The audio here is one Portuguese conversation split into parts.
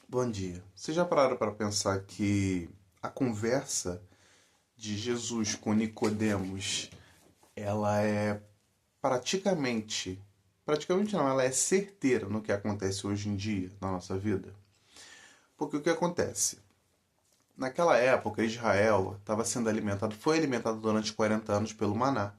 Bom dia. Vocês já pararam para pensar que a conversa de Jesus com Nicodemos, ela é praticamente não, ela é certeira no que acontece hoje em dia na nossa vida? Porque o que acontece? Naquela época, Israel estava sendo alimentado, foi alimentado durante 40 anos pelo maná.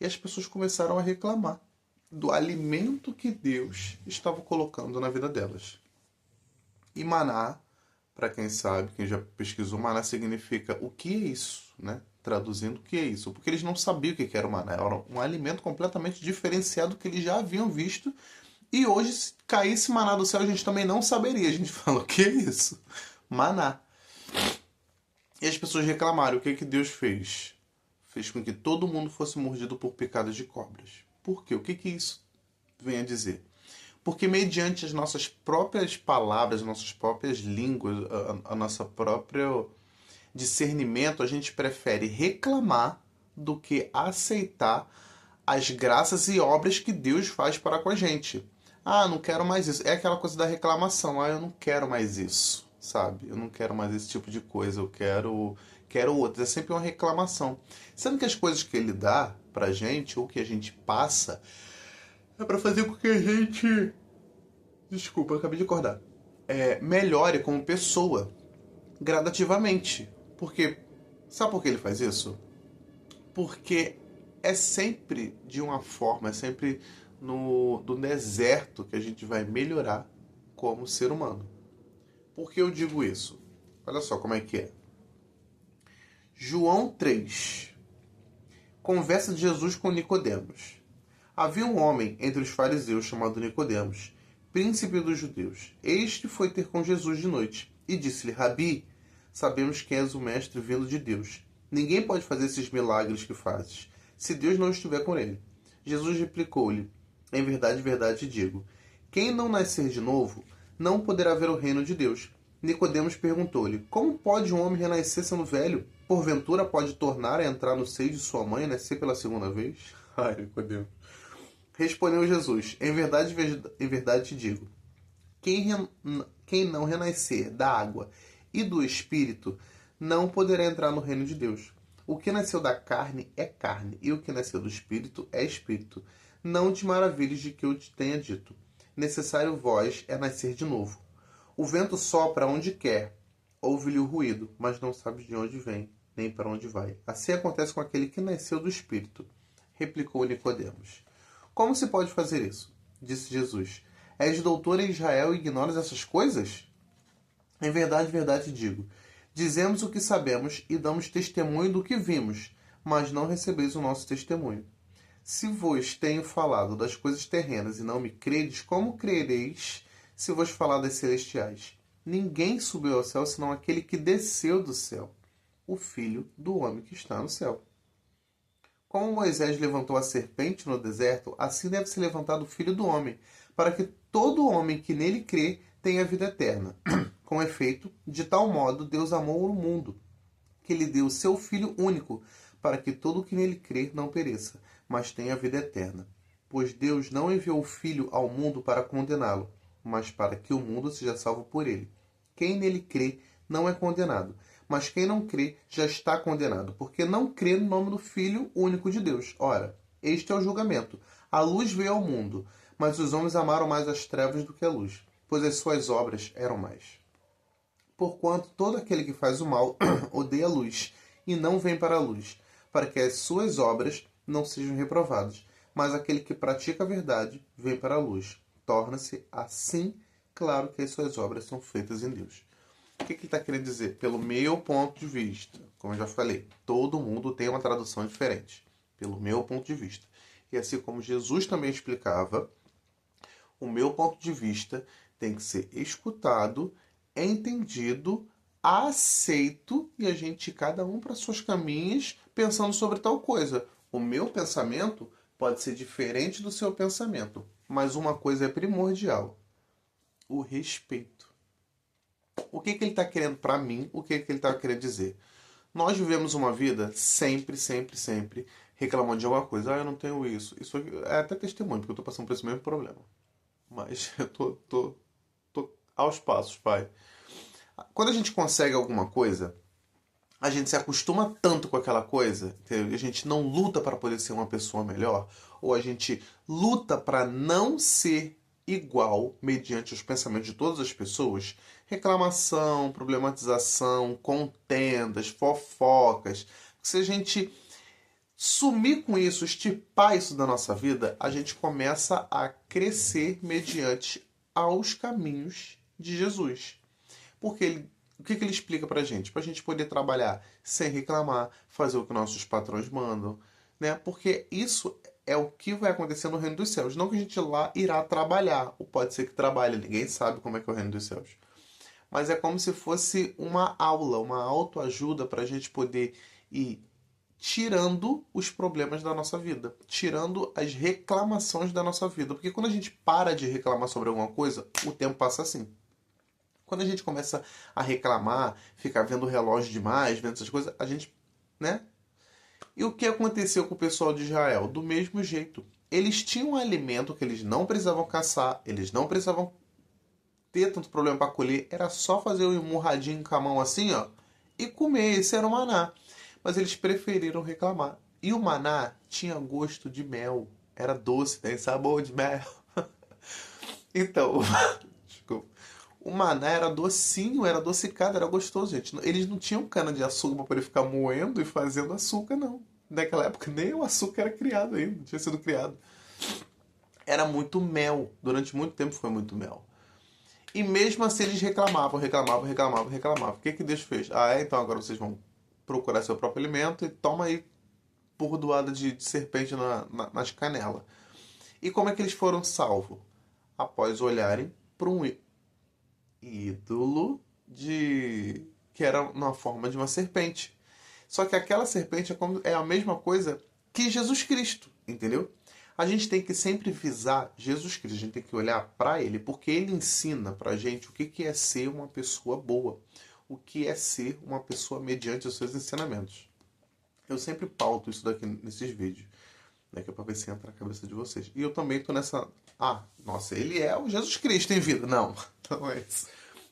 E as pessoas começaram a reclamar do alimento que Deus estava colocando na vida delas. E maná, para quem sabe, quem já pesquisou, maná significa o que é isso, né? Traduzindo, o que é isso? Porque eles não sabiam o que era o maná. Era um alimento completamente diferenciado que eles já haviam visto. E hoje, se caísse maná do céu, a gente também não saberia. A gente fala, o que é isso? Maná. E as pessoas reclamaram. O que que Deus fez? Fez com que todo mundo fosse mordido por picadas de cobras. Por quê? O que que isso vem a dizer? Porque mediante as nossas próprias palavras, as nossas próprias línguas, a nossa própria discernimento, a gente prefere reclamar do que aceitar as graças e obras que Deus faz para com a gente. Ah, não quero mais isso. É aquela coisa da reclamação. Ah, eu não quero mais isso, sabe? Eu não quero mais esse tipo de coisa. Eu quero outro. É sempre uma reclamação. Sendo que as coisas que ele dá pra gente, ou que a gente passa, é pra fazer com que a gente... Desculpa, eu acabei de acordar. Melhore como pessoa, gradativamente. Porque, sabe por que ele faz isso? Porque é sempre de uma forma, é sempre no deserto que a gente vai melhorar como ser humano. Por que eu digo isso? Olha só como é que é. João 3. Conversa de Jesus com Nicodemos. Havia um homem entre os fariseus chamado Nicodemos, príncipe dos judeus. Este foi ter com Jesus de noite e disse-lhe: Rabi, sabemos que és o mestre vindo de Deus. Ninguém pode fazer esses milagres que fazes, se Deus não estiver com ele. Jesus replicou-lhe: em verdade te digo, quem não nascer de novo não poderá ver o reino de Deus. Nicodemos perguntou-lhe: como pode um homem renascer sendo velho? Porventura pode tornar a entrar no seio de sua mãe e nascer pela segunda vez? Ai, Nicodemos. Respondeu Jesus: em verdade te digo, quem não renascer da água e do Espírito não poderá entrar no reino de Deus. O que nasceu da carne é carne, e o que nasceu do Espírito é Espírito. Não te maravilhes de que eu te tenha dito. Necessário vós é nascer de novo. O vento sopra onde quer, ouve-lhe o ruído, mas não sabes de onde vem, nem para onde vai. Assim acontece com aquele que nasceu do Espírito. Replicou Nicodemos. Como se pode fazer isso? Disse Jesus. És doutor em Israel e ignoras essas coisas? Em verdade te digo. Dizemos o que sabemos e damos testemunho do que vimos, mas não recebeis o nosso testemunho. Se vos tenho falado das coisas terrenas e não me credes, como crereis se vos falar das celestiais? Ninguém subiu ao céu senão aquele que desceu do céu, o Filho do homem que está no céu. Como Moisés levantou a serpente no deserto, assim deve ser levantado o Filho do Homem, para que todo homem que nele crê tenha vida eterna. Com efeito, de tal modo Deus amou o mundo, que lhe deu o seu Filho único, para que todo o que nele crer não pereça, mas tenha vida eterna. Pois Deus não enviou o Filho ao mundo para condená-lo, mas para que o mundo seja salvo por ele. Quem nele crê não é condenado, mas quem não crê já está condenado, porque não crê no nome do Filho único de Deus. Ora, este é o julgamento. A luz veio ao mundo, mas os homens amaram mais as trevas do que a luz, pois as suas obras eram más. Porquanto todo aquele que faz o mal odeia a luz, e não vem para a luz, para que as suas obras não sejam reprovadas. Mas aquele que pratica a verdade vem para a luz. Torna-se assim claro que as suas obras são feitas em Deus. O que ele está querendo dizer? Pelo meu ponto de vista, como eu já falei, todo mundo tem uma tradução diferente. Pelo meu ponto de vista. E assim como Jesus também explicava, o meu ponto de vista tem que ser escutado, entendido, aceito e a gente cada um para suas caminhas pensando sobre tal coisa. O meu pensamento pode ser diferente do seu pensamento, mas uma coisa é primordial: o respeito. O que ele está querendo para mim? O que ele está querendo dizer? Nós vivemos uma vida sempre reclamando de alguma coisa. Ah, eu não tenho isso. Isso é até testemunho, porque eu estou passando por esse mesmo problema. Mas eu tô Aos passos, Pai. Quando a gente consegue alguma coisa, a gente se acostuma tanto com aquela coisa, entendeu? A gente não luta para poder ser uma pessoa melhor, ou a gente luta para não ser igual mediante os pensamentos de todas as pessoas. Reclamação, problematização, contendas, fofocas. Se a gente sumir com isso, estipar isso da nossa vida, a gente começa a crescer mediante aos caminhos de Jesus. Porque o que ele explica pra gente? Pra gente poder trabalhar sem reclamar, fazer o que nossos patrões mandam, né? Porque isso é o que vai acontecer no reino dos céus. Não que a gente lá irá trabalhar, ou pode ser que trabalhe, ninguém sabe como é que é o reino dos céus. Mas é como se fosse uma aula, uma autoajuda para a gente poder ir tirando os problemas da nossa vida, tirando as reclamações da nossa vida. Porque quando a gente para de reclamar sobre alguma coisa, o tempo passa assim. Quando a gente começa a reclamar, ficar vendo o relógio demais, vendo essas coisas, a gente, né? E o que aconteceu com o pessoal de Israel? Do mesmo jeito. Eles tinham um alimento que eles não precisavam caçar, eles não precisavam ter tanto problema para colher, era só fazer um emurradinho com a mão assim, ó, e comer. Esse era o maná. Mas eles preferiram reclamar. E o maná tinha gosto de mel. Era doce, tem sabor de mel. Então, desculpa. O maná era docinho, era adocicado, era gostoso, gente. Eles não tinham cana de açúcar para poder ficar moendo e fazendo açúcar, não. Naquela época nem o açúcar era criado ainda, não tinha sido criado. Era muito mel. Durante muito tempo foi muito mel. E mesmo assim eles reclamavam, reclamavam, reclamavam, reclamavam. O que que Deus fez? Ah, então agora vocês vão procurar seu próprio alimento e toma aí bordoada de serpente nas canelas. E como é que eles foram salvos? Após olharem para um ídolo de que era na forma de uma serpente. Só que aquela serpente é a mesma coisa que Jesus Cristo, entendeu? A gente tem que sempre visar Jesus Cristo, a gente tem que olhar para ele, porque ele ensina pra gente o que é ser uma pessoa boa, o que é ser uma pessoa mediante os seus ensinamentos. Eu sempre pauto isso daqui nesses vídeos, né, que é pra ver se entra na cabeça de vocês. E eu também tô nessa... Ah, nossa, ele é o Jesus Cristo em vida. Não, não é isso.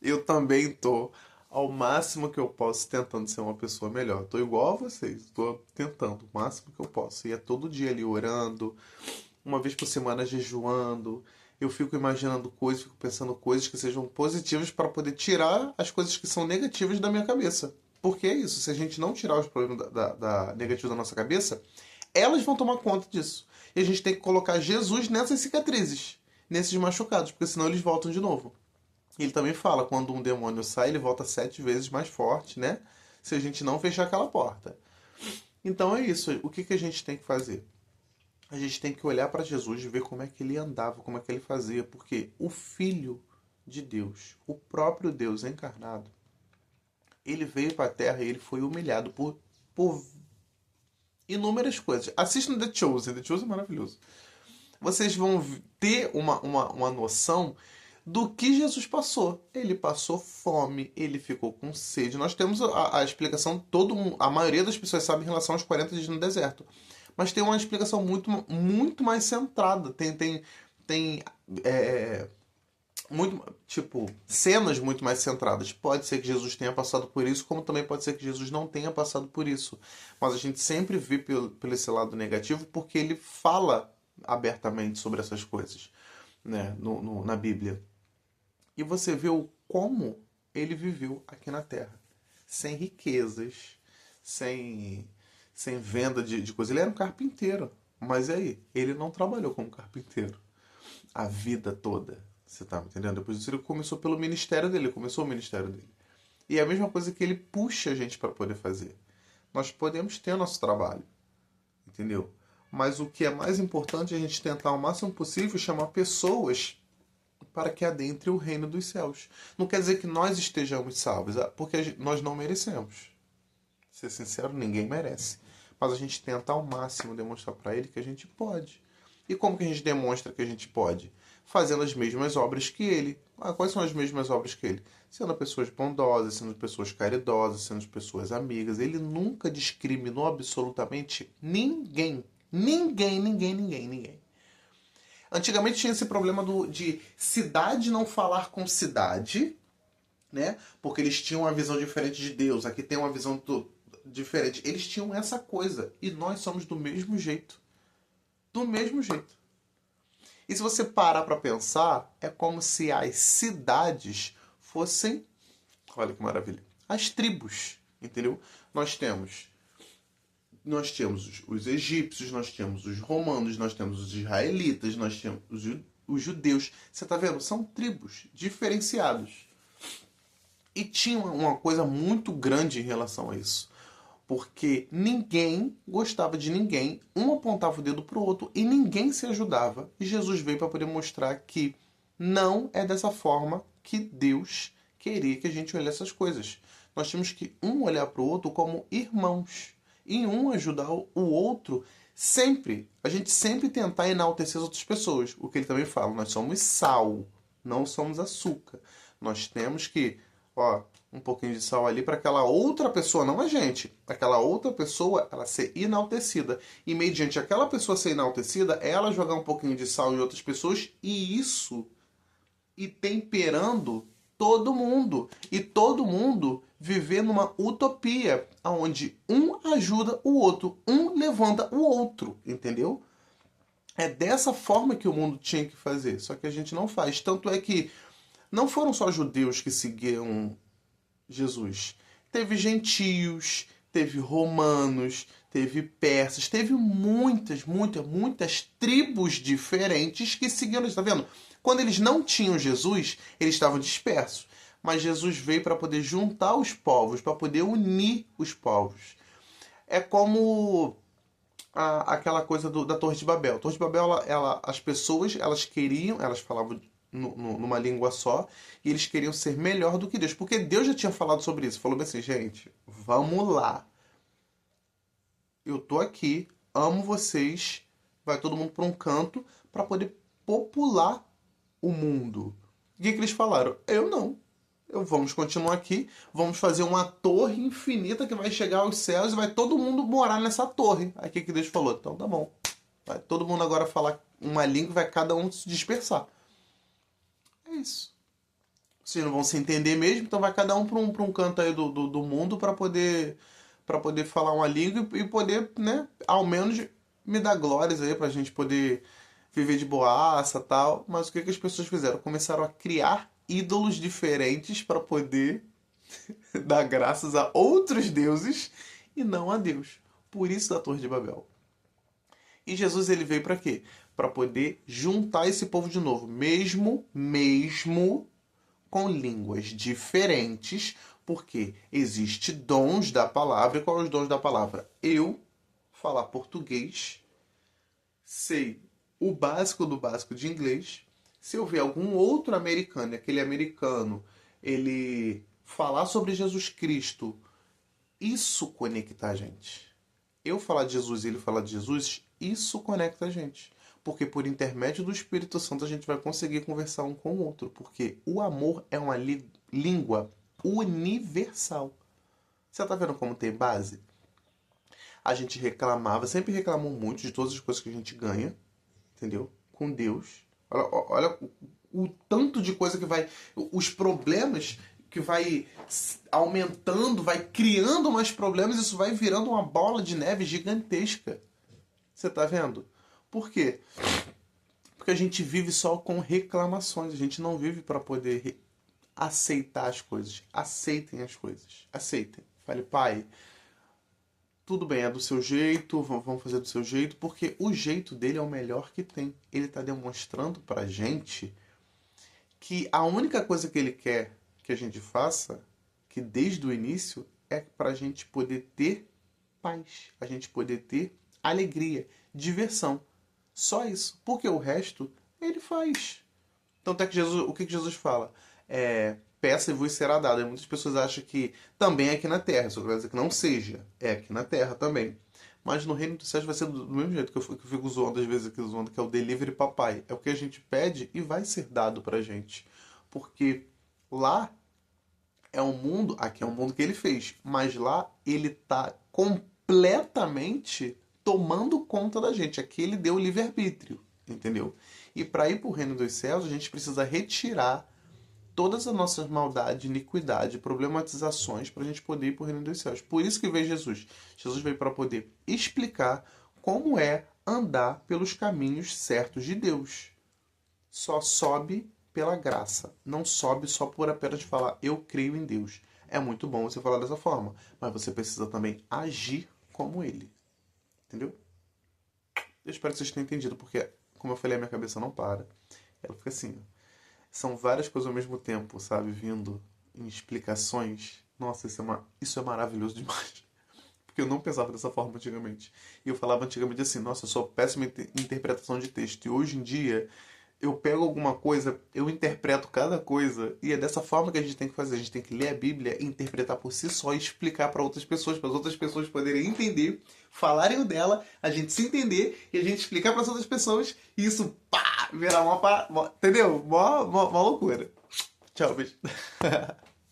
Eu também tô ao máximo que eu posso tentando ser uma pessoa melhor. Tô igual a vocês, tô tentando o máximo que eu posso. E é todo dia ali orando, uma vez por semana jejuando. Eu fico imaginando coisas, fico pensando coisas que sejam positivas para poder tirar as coisas que são negativas da minha cabeça. Porque é isso, se a gente não tirar os problemas da negativa da nossa cabeça, elas vão tomar conta disso. E a gente tem que colocar Jesus nessas cicatrizes, nesses machucados, porque senão eles voltam de novo. Ele também fala, quando um demônio sai, ele volta 7 vezes mais forte, né? Se a gente não fechar aquela porta. Então é isso. O que a gente tem que fazer? A gente tem que olhar para Jesus e ver como é que ele andava, como é que ele fazia. Porque o Filho de Deus, o próprio Deus encarnado, ele veio para a Terra e ele foi humilhado por inúmeras coisas. Assistam The Chosen. The Chosen é maravilhoso. Vocês vão ter uma noção do que Jesus passou. Ele passou fome, ele ficou com sede. Nós temos a explicação, a maioria das pessoas sabe em relação aos 40 dias no deserto. Mas tem uma explicação muito mais centrada. Tem muito, tipo, cenas muito mais centradas. Pode ser que Jesus tenha passado por isso, como também pode ser que Jesus não tenha passado por isso. Mas a gente sempre vê pelo esse lado negativo porque ele fala abertamente sobre essas coisas, né, na Bíblia. E você vê como ele viveu aqui na Terra. Sem riquezas, sem venda de coisas. Ele era um carpinteiro. Mas aí, ele não trabalhou como carpinteiro a vida toda. Você tá me entendendo? Depois disso ele começou pelo ministério dele. Ele começou o ministério dele. E é a mesma coisa que ele puxa a gente para poder fazer. Nós podemos ter nosso trabalho. Entendeu? Mas o que é mais importante é a gente tentar o máximo possível chamar pessoas para que adentre o reino dos céus. Não quer dizer que nós estejamos salvos, porque nós não merecemos. Ser sincero, ninguém merece. Mas a gente tenta ao máximo demonstrar para ele que a gente pode. E como que a gente demonstra que a gente pode? Fazendo as mesmas obras que ele. Quais são as mesmas obras que ele? Sendo pessoas bondosas, sendo pessoas caridosas, sendo pessoas amigas. Ele nunca discriminou absolutamente ninguém. Ninguém. Antigamente tinha esse problema de cidade não falar com cidade, né? Porque eles tinham uma visão diferente de Deus. Aqui tem uma visão diferente. Eles tinham essa coisa. E nós somos do mesmo jeito. Do mesmo jeito. E se você parar para pensar, é como se as cidades fossem, olha que maravilha, as tribos, entendeu? Nós temos os egípcios, nós temos os romanos, nós temos os israelitas, nós temos os judeus. Você tá vendo? São tribos diferenciados. E tinha uma coisa muito grande em relação a isso. Porque ninguém gostava de ninguém, um apontava o dedo pro outro e ninguém se ajudava. E Jesus veio para poder mostrar que não é dessa forma que Deus queria que a gente olhasse as coisas. Nós temos que um olhar pro outro como irmãos e um ajudar o outro sempre. A gente sempre tentar enaltecer as outras pessoas. O que ele também fala, nós somos sal, não somos açúcar. Nós temos que, ó, um pouquinho de sal ali para aquela outra pessoa, não a gente, aquela outra pessoa, ela ser enaltecida. E mediante aquela pessoa ser enaltecida, ela jogar um pouquinho de sal em outras pessoas e isso e temperando todo mundo. E todo mundo viver numa utopia, onde um ajuda o outro, um levanta o outro, entendeu? É dessa forma que o mundo tinha que fazer, só que a gente não faz. Tanto é que não foram só judeus que seguiam Jesus. Teve gentios, teve romanos, teve persas, teve muitas tribos diferentes que seguiam eles, tá vendo? Quando eles não tinham Jesus, eles estavam dispersos. Mas Jesus veio para poder juntar os povos, para poder unir os povos. É como aquela coisa da Torre de Babel. A Torre de Babel, as pessoas, elas falavam numa língua só, e eles queriam ser melhor do que Deus, porque Deus já tinha falado sobre isso. Falou assim, gente, vamos lá. Eu tô aqui, amo vocês, vai todo mundo para um canto para poder popular o mundo. O que eles falaram? Eu não. Vamos continuar aqui, vamos fazer uma torre infinita que vai chegar aos céus e vai todo mundo morar nessa torre. Aí o que Deus falou? Então tá bom. Vai todo mundo agora falar uma língua e vai cada um se dispersar. É isso. Vocês não vão se entender mesmo, então vai cada um para um canto aí do mundo para poder falar uma língua e poder, né, ao menos me dar glórias aí pra gente poder viver de boaça e tal. Mas o que as pessoas fizeram? Começaram a criar ídolos diferentes para poder dar graças a outros deuses e não a Deus. Por isso da Torre de Babel. E Jesus ele veio para quê? Para poder juntar esse povo de novo, mesmo com línguas diferentes, porque existe dons da palavra. E qual é os dons da palavra? Eu falar português, sei o básico do básico de inglês. Se eu ver algum outro americano, e aquele americano, ele falar sobre Jesus Cristo, isso conecta a gente. Eu falar de Jesus e ele falar de Jesus, isso conecta a gente. Porque por intermédio do Espírito Santo a gente vai conseguir conversar um com o outro. Porque o amor é uma língua universal. Você tá vendo como tem base? A gente reclamava, sempre reclamou muito de todas as coisas que a gente ganha, entendeu? Com Deus. Olha o tanto de coisa que vai... Os problemas que vai aumentando, vai criando mais problemas, isso vai virando uma bola de neve gigantesca. Você tá vendo? Por quê? Porque a gente vive só com reclamações. A gente não vive para poder aceitar as coisas. Aceitem as coisas. Aceitem. Fale, pai, tudo bem, é do seu jeito, vamos fazer do seu jeito, porque o jeito dele é o melhor que tem. Ele está demonstrando pra gente que a única coisa que ele quer que a gente faça, que desde o início, é pra gente poder ter paz, a gente poder ter alegria, diversão. Só isso. Porque o resto, ele faz. Tanto é que Jesus, o que Jesus fala? Peça e vos será dado. E muitas pessoas acham que também é aqui na Terra. Só quer dizer que não seja. É aqui na Terra também. Mas no reino dos céus vai ser do mesmo jeito que eu fico zoando às vezes aqui, zoando, que é o delivery papai. É o que a gente pede e vai ser dado pra gente. Porque lá é um mundo, aqui é um mundo que ele fez, mas lá ele tá completamente tomando conta da gente. Aqui ele deu o livre-arbítrio, entendeu? E para ir para o reino dos céus, a gente precisa retirar todas as nossas maldades, iniquidade, problematizações para a gente poder ir para o reino dos céus. Por isso que veio Jesus. Jesus veio para poder explicar como é andar pelos caminhos certos de Deus. Só sobe pela graça. Não sobe só por apenas falar eu creio em Deus. É muito bom você falar dessa forma, mas você precisa também agir como Ele. Entendeu? Eu espero que vocês tenham entendido, porque, como eu falei, a minha cabeça não para. Ela fica assim. São várias coisas ao mesmo tempo, sabe? Vindo em explicações. Nossa, isso é maravilhoso demais. Porque eu não pensava dessa forma antigamente. E eu falava antigamente assim, nossa, eu sou péssima em interpretação de texto. E hoje em dia, eu pego alguma coisa, eu interpreto cada coisa. E é dessa forma que a gente tem que fazer. A gente tem que ler a Bíblia, interpretar por si só e explicar para outras pessoas. Para as outras pessoas poderem entender, falarem o dela, a gente se entender e a gente explicar para as outras pessoas. E isso, pá, virar entendeu? Mó loucura. Tchau, beijo.